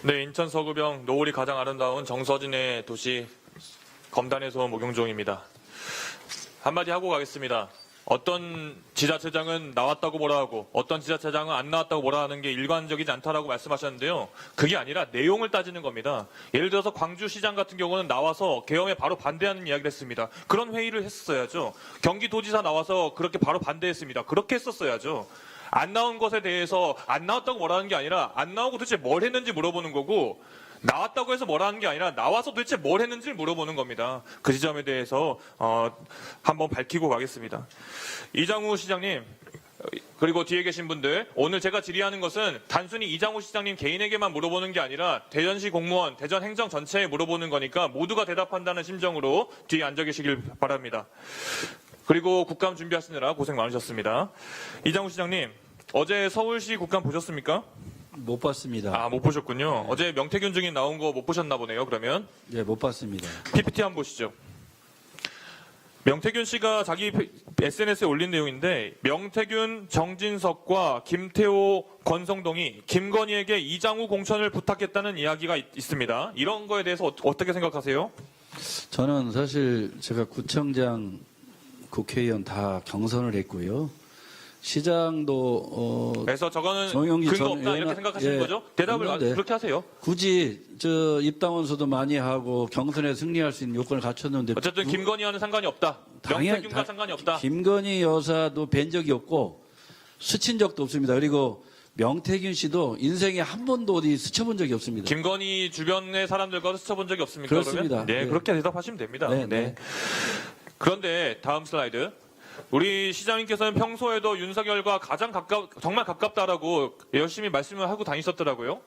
네, 인천 서구병 노을이 가장 아름다운 정서진의 도시 검단에서 온 목용종입니다. 한마디 하고 가겠습니다. 어떤 지자체장은 나왔다고 뭐라 하고 어떤 지자체장은 안 나왔다고 뭐라 하는 게 일관적이지 않다라고 말씀하셨는데요. 그게 아니라 내용을 따지는 겁니다. 예를 들어서 광주시장 같은 경우는 나와서 계엄에 바로 반대하는 이야기를 했습니다. 그런 회의를 했었어야죠. 경기도지사 나와서 그렇게 바로 반대했습니다. 그렇게 했었어야죠. 안 나온 것에 대해서 안 나왔다고 뭐라는 게 아니라 안 나오고 도대체 뭘 했는지 물어보는 거고, 나왔다고 해서 뭐라는 게 아니라 나와서 도대체 뭘 했는지를 물어보는 겁니다. 그 지점에 대해서 한번 밝히고 가겠습니다. 이장우 시장님, 그리고 뒤에 계신 분들, 오늘 제가 질의하는 것은 단순히 이장우 시장님 개인에게만 물어보는 게 아니라 대전시 공무원, 대전 행정 전체에 물어보는 거니까 모두가 대답한다는 심정으로 뒤에 앉아 계시길 바랍니다. 그리고 국감 준비하시느라 고생 많으셨습니다. 이장우 시장님, 어제 서울시 국감 보셨습니까? 못 봤습니다. 못 보셨군요. 어제 명태균 증인 나온 거 못 보셨나 보네요, 그러면. 예, 못 봤습니다. PPT 한번 보시죠. 명태균 씨가 자기 SNS에 올린 내용인데, 명태균, 정진석과 김태호, 권성동이 김건희에게 이장우 공천을 부탁했다는 이야기가 있습니다. 이런 거에 대해서 어떻게 생각하세요? 저는 사실 제가 구청장, 국회의원 다 경선을 했고요. 시장도 그래서 저거는 정영기 근거 전 없다 이렇게 의원은- 생각하시는 예, 거죠? 대답을 없는데 그렇게 하세요. 굳이 입당원수도 많이 하고 경선에 승리할 수 있는 요건을 갖췄는데 어쨌든 김건희와는 상관이 없다. 명태균과 상관이 없다. 김건희 여사도 뵌 적이 없고 스친 적도 없습니다. 그리고 명태균 씨도 인생에 한 번도 어디 스쳐본 적이 없습니다. 김건희 주변의 사람들과 스쳐본 적이 없습니까? 그렇습니다. 그러면? 네, 네. 그렇게 대답하시면 됩니다. 네, 네. 그런데 다음 슬라이드. 우리 시장님께서는 평소에도 윤석열과 정말 가깝다라고 열심히 말씀을 하고 다니셨더라고요.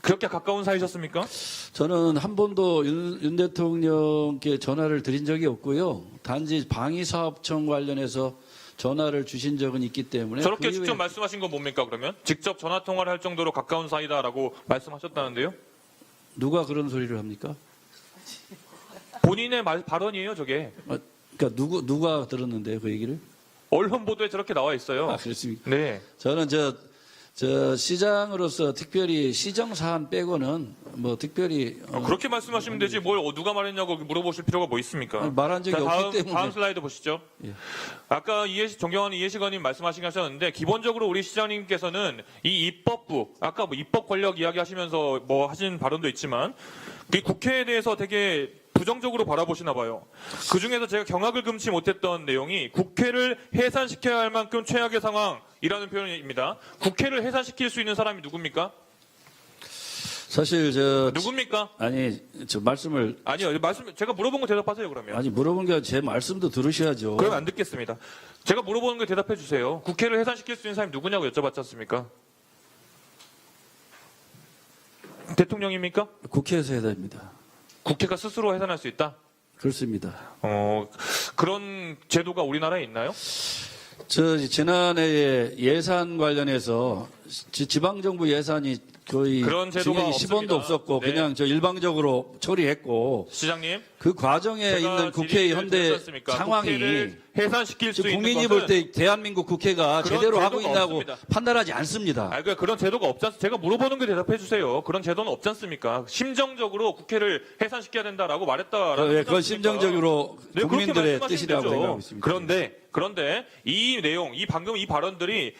그렇게 가까운 사이셨습니까? 저는 한 번도 윤 대통령께 전화를 드린 적이 없고요. 단지 방위사업청 관련해서 전화를 주신 적은 있기 때문에 저렇게 그 직접 이후에 말씀하신 건 뭡니까, 그러면? 직접 전화 통화를 할 정도로 가까운 사이다라고 말씀하셨다는데요? 누가 그런 소리를 합니까? 본인의 발언이에요, 저게. 그러니까 누가 들었는데요, 그 얘기를? 언론 보도에 저렇게 나와 있어요. 그렇습니까? 네. 저는 저 시장으로서 특별히 시정 사안 빼고는 뭐 특별히 그렇게 말씀하시면 되지 뭘 누가 말했냐고 물어보실 필요가 뭐 있습니까? 말한 적이 없기 때문에. 다음 슬라이드 보시죠. 예. 아까 존경하는 이해시관님 말씀하시긴 하셨는데, 기본적으로 우리 시장님께서는 이 입법부, 아까 뭐 입법 권력 이야기하시면서 뭐 하신 발언도 있지만, 이 국회에 대해서 되게 부정적으로 바라보시나 봐요. 그중에서 제가 경악을 금치 못했던 내용이 국회를 해산시켜야 할 만큼 최악의 상황이라는 표현입니다. 국회를 해산시킬 수 있는 사람이 누굽니까? 사실 누굽니까? 아니 저 말씀을 아니요, 제가 물어본 거 대답하세요, 그러면. 아니 물어본 게 제 말씀도 들으셔야죠. 그럼 안 듣겠습니다. 제가 물어보는 거 대답해 주세요. 국회를 해산시킬 수 있는 사람이 누구냐고 여쭤봤지 않습니까? 대통령입니까? 국회에서 해야 됩니다. 국회가 스스로 해산할 수 있다? 그렇습니다. 그런 제도가 우리나라에 있나요? 저 지난해에 예산 관련해서 지방정부 예산이 거의 그런 제도가 증액이 10원도 없습니다. 없었고 네. 그냥 일방적으로 처리했고 시장님, 그 과정에 있는 국회의 현대 상황이 국회를 해산시킬 수 있는 국민이 것은 볼 때 대한민국 국회가 그런 제대로 하고 제도가 있냐고 없습니다. 판단하지 않습니다. 그러니까 그런 제도가 없지 않습니까? 제가 물어보는 게 대답해 주세요. 그런 제도는 없지 않습니까? 심정적으로 국회를 해산시켜야 된다라고 말했다라는 그건 심정적으로 네, 그렇게 국민들의 말씀하시면 뜻이라고 되죠. 생각하고 있습니다. 그런데 이 내용, 방금 이 발언들이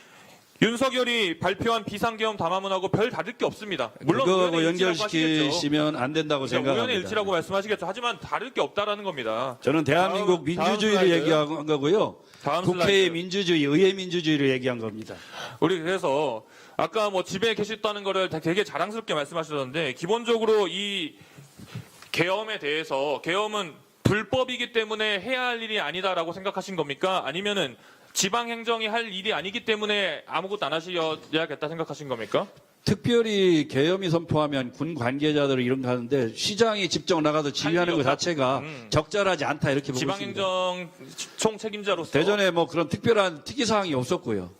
윤석열이 발표한 비상계엄 담화문하고 별 다를 게 없습니다. 물론 그거하고 우연의 일치라고 하시겠죠. 연결시키시면 안 된다고 그러니까 우연의 생각합니다. 일치라고 말씀하시겠죠. 하지만 다를 게 없다라는 겁니다. 저는 대한민국 다음 민주주의를 슬라이드. 얘기한 거고요. 다음 국회의 슬라이드. 민주주의, 의회 민주주의를 얘기한 겁니다. 우리 그래서 아까 뭐 집에 계셨다는 거를 되게 자랑스럽게 말씀하셨는데, 기본적으로 이 계엄에 대해서, 계엄은 불법이기 때문에 해야 할 일이 아니다라고 생각하신 겁니까? 아니면은 지방행정이 할 일이 아니기 때문에 아무것도 안 하셔야겠다 생각하신 겁니까? 특별히 계엄이 선포하면 군 관계자들을 이런 거 하는데 시장이 직접 나가서 지휘하는 것 일이 없다? 자체가 적절하지 않다 이렇게 보고 있습니다. 지방행정 총 책임자로서 대전에 뭐 그런 특별한 특이사항이 없었고요.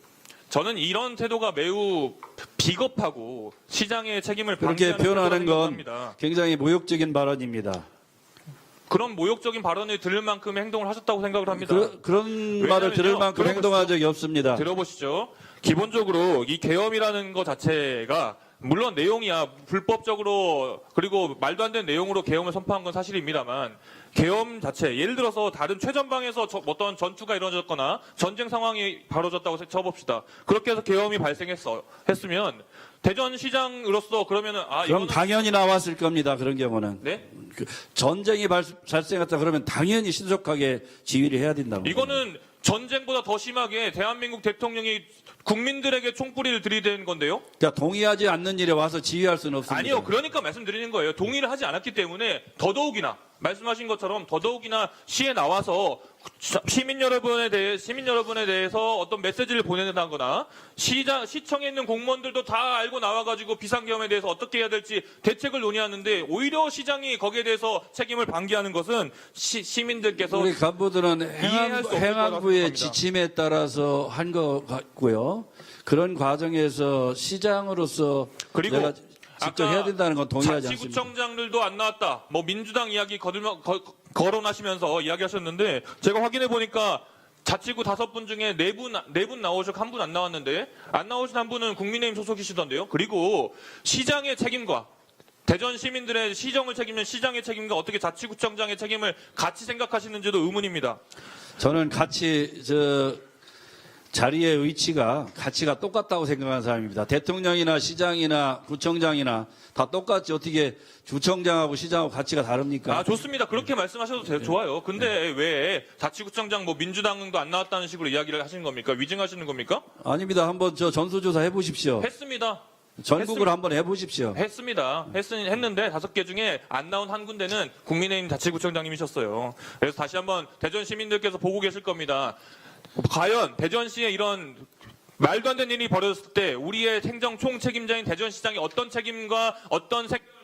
저는 이런 태도가 매우 비겁하고 시장의 책임을 그렇게 방기하는 표현하는 태도라고 건 생각합니다. 굉장히 모욕적인 발언입니다. 그런 모욕적인 발언을 들을 만큼 행동을 하셨다고 생각을 합니다. 그런 말을 들을 왜냐면요, 만큼 들어보시죠. 행동한 적이 없습니다. 들어보시죠. 기본적으로 이 계엄이라는 것 자체가 물론 내용이야 불법적으로 그리고 말도 안 되는 내용으로 계엄을 선포한 건 사실입니다만 계엄 자체 예를 들어서 다른 최전방에서 어떤 전투가 이루어졌거나 전쟁 상황이 벌어졌다고 쳐봅시다. 그렇게 해서 계엄이 발생했으면 대전시장으로서 그러면은 그럼 이거는 당연히 나왔을 겁니다. 그런 경우는. 네? 그 전쟁이 발생했다 그러면 당연히 신속하게 지휘를 해야 된다고. 이거는 전쟁보다 더 심하게 대한민국 대통령이 국민들에게 총구리를 들이대는 건데요. 그러니까 동의하지 않는 일에 와서 지휘할 수는 없습니다. 아니요. 그러니까 말씀드리는 거예요. 동의를 하지 않았기 때문에 더더욱이나 말씀하신 것처럼 더더욱이나 시에 나와서 시민 여러분에 대해서 어떤 메시지를 보내는다거나 시청에 있는 공무원들도 다 알고 나와가지고 비상계엄에 대해서 어떻게 해야 될지 대책을 논의하는데 오히려 시장이 거기에 대해서 책임을 방기하는 것은 시민들께서 우리 간부들은 이해할 수 없을 행안부의 거라고 생각합니다. 지침에 따라서 한 것 같고요. 그런 과정에서 시장으로서 그리고 내가 직접 해야 된다는 건 동의하지 않습니다. 자치구청장들도 안 나왔다. 뭐 민주당 이야기 거론하시면서 이야기하셨는데 제가 확인해 보니까 자치구 5분 중에 4분 나오셨고 1분 안 나왔는데 안 나오신 한 분은 국민의힘 소속이시던데요. 그리고 시장의 책임과 대전 시민들의 시정을 책임진 시장의 책임과 어떻게 자치구청장의 책임을 같이 생각하시는지도 의문입니다. 저는 같이 자리의 위치가 가치가 똑같다고 생각하는 사람입니다. 대통령이나 시장이나 구청장이나 다 똑같이 어떻게 구청장하고 시장하고 가치가 다릅니까? 좋습니다. 그렇게 말씀하셔도 좋아요. 근데 왜 자치구청장 뭐 민주당도 안 나왔다는 식으로 이야기를 하시는 겁니까? 위증하시는 겁니까? 아닙니다. 한번 전수조사 해보십시오. 했습니다. 전국을 한번 해보십시오. 했습니다. 했는데 5개 중에 안 나온 한 군데는 국민의힘 자치구청장님이셨어요. 그래서 다시 한번 대전 시민들께서 보고 계실 겁니다. 과연 대전시에 이런 말도 안 되는 일이 벌어졌을 때 우리의 행정 총책임자인 대전시장이 어떤 책임과 어떤 색깔을